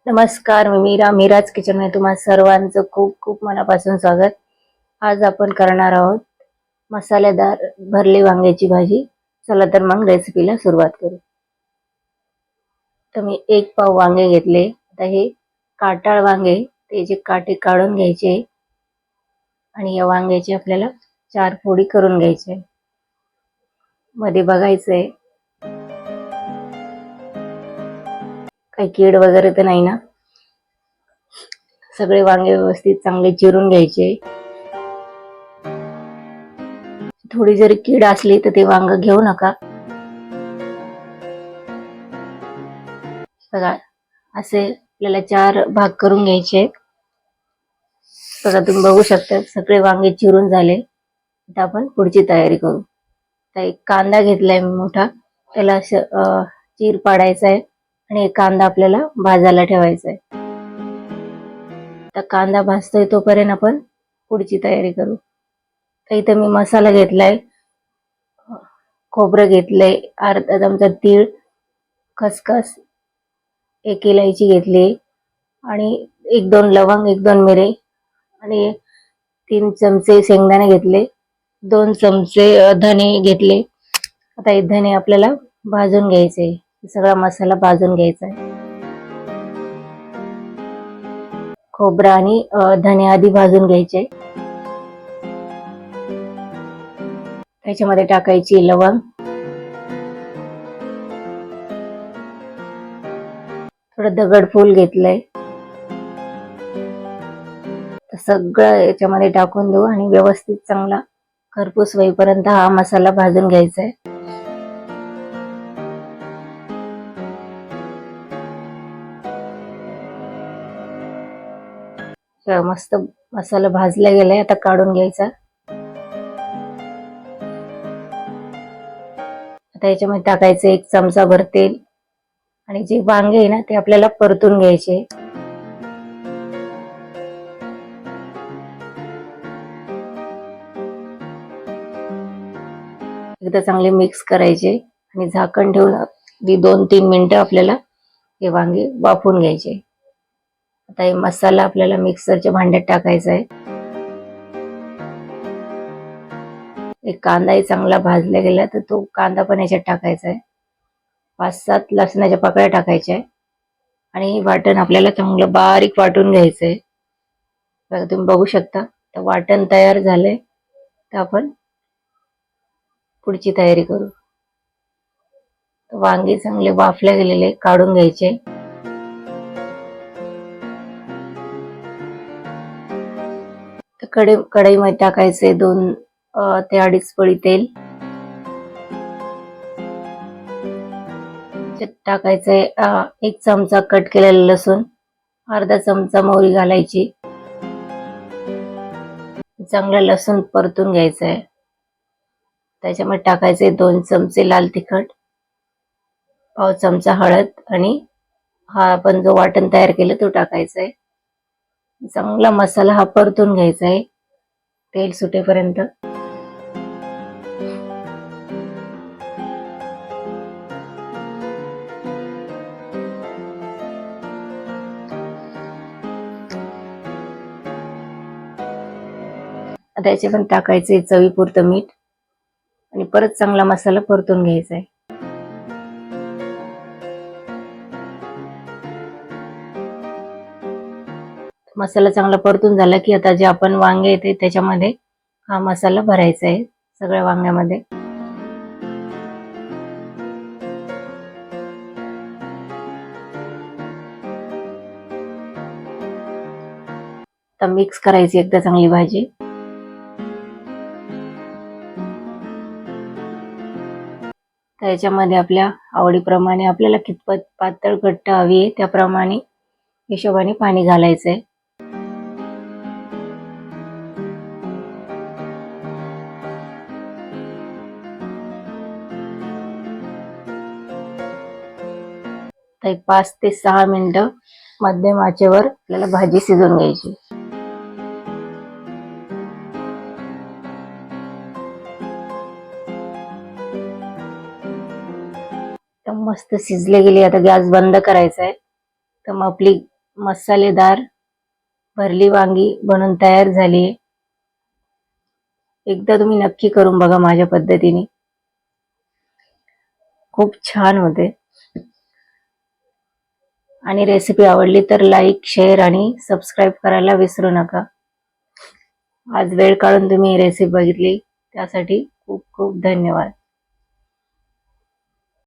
नमस्कार, मी मीरा. मीराज किचन मध्ये तुम्हा सर्वांचं खूप खूप मनापासून स्वागत. आज आपण करणार आहोत मसालेदार भरली वांग्याची भाजी. चला तर मग रेसिपीला सुरुवात करू. तर मी 1 पाव वांगे घेतले. आता हे काटाळ वांगे, त्याचे काटे काढून घ्यायचे आणि या वांग्याची आपल्याला 4 फोडी करून घ्यायचे. मध्ये बघायचंय काही कीड वगैरे तर नाही ना. सगळे वांगे व्यवस्थित चांगले चिरून घ्यायचे. थोडी जरी कीड असली तर ते वांग घेऊ नका. बघा, असे आपल्याला 4 भाग करून घ्यायचे. बघा, तुम्ही बघू शकता सगळे वांगे चिरून झाले. आता आपण पुढची तयारी करू. आता एक कांदा घेतलाय मी मोठा, त्याला चीर पाडायचा आहे आणि एक कांदा आपल्याला भाजायला ठेवायचा आहे. आता कांदा भाजतोय तोपर्यंत आपण पुढची तयारी करू. तर इथे मी मसाला घेतलाय, खोबरं घेतलंय, अर्धा चमचा तीळ, खसखस, 1 इलायची घेतली आणि 1-2 लवंग, 1-2 मिरे आणि 3 चमचे शेंगदाणे घेतले, 2 चमचे धने घेतले. आता हे धने आपल्याला भाजून घ्यायचे. सगळा मसाला भाजून घ्यायचा आहे. खोबरं आणि धने आधी भाजून घ्यायचे. त्याच्यामध्ये टाकायची लवंग, थोडं दगडफूल घेतलंय. सगळं याच्यामध्ये टाकून देऊ आणि व्यवस्थित चांगला खरपूस होईपर्यंत हा मसाला भाजून घ्यायचा आहे. मस्त मसाला भाजला गेलाय, आता काढून घ्यायचा. आता याच्यामध्ये टाकायचं 1 चमचा भर तेल आणि जे वांगे आहे ना ते आपल्याला परतून घ्यायचे. एकदा चांगले मिक्स करायचे आणि झाकण ठेवून 2-3 मिनिटं आपल्याला हे वांगे वाफवून घ्यायचे. आता हे मसाला आपल्याला मिक्सरच्या भांड्यात टाकायचा आहे. एक कांदाही चांगला भाजला गेला तर तो कांदा पण याच्यात टाकायचा आहे. 5-7 लसणाच्या पाकळ्या टाकायच्या आहे आणि वाटण आपल्याला चांगलं बारीक वाटून घ्यायचंय. बघा, तुम्ही बघू शकता तर वाटण तयार झालंय. तर आपण पुढची तयारी करू. वांगे चांगले वाफले गेलेले काढून घ्यायचे. कढईमध्ये टाकायचे 2 ते 2.5 पळी तेल. टाकायचंय 1 चमचा कट केलेला लसूण, अर्धा चमचा मोहरी घालायची. चांगलं लसूण परतून घ्यायचं आहे. त्याच्यामध्ये टाकायचे 2 चमचे लाल तिखट, पाव चमचा हळद आणि हा आपण जो वाटण तयार केलं तो टाकायचा आहे. चांगला मसाला हा परतून घ्यायचा आहे तेल सुटेपर्यंत. आता याचे पण टाकायचे चवीपुरतं मीठ आणि परत चांगला मसाला परतून घ्यायचा आहे. मसाला चांगला परतून झाला की आता जे आपण वांगे येते त्याच्यामध्ये हा मसाला भरायचा आहे सगळ्या वांग्यामध्ये. आता मिक्स करायची एकदा चांगली भाजी. त्याच्यामध्ये आपल्या आवडीप्रमाणे आपल्याला कितपत पातळ घट्ट हवी आहे त्याप्रमाणे हिशोबाने पाणी घालायचंय. तर 5 ते 6 मिनिटं मध्यम आचेवर आपल्याला भाजी शिजवून घ्यायची. तर मस्त शिजले गेली. आता गॅस बंद करायचा आहे. तर मग आपली मसालेदार भरली वांगी बनून तयार झाली. एकदा तुम्ही नक्की करून बघा माझ्या पद्धतीने, खूप छान होते. आणि रेसिपी आवडली तर लाईक, शेअर आणि सबस्क्राईब करायला विसरू नका. आज वेळ काढून तुम्ही रेसिपी बघितली त्यासाठी खूप खूप धन्यवाद.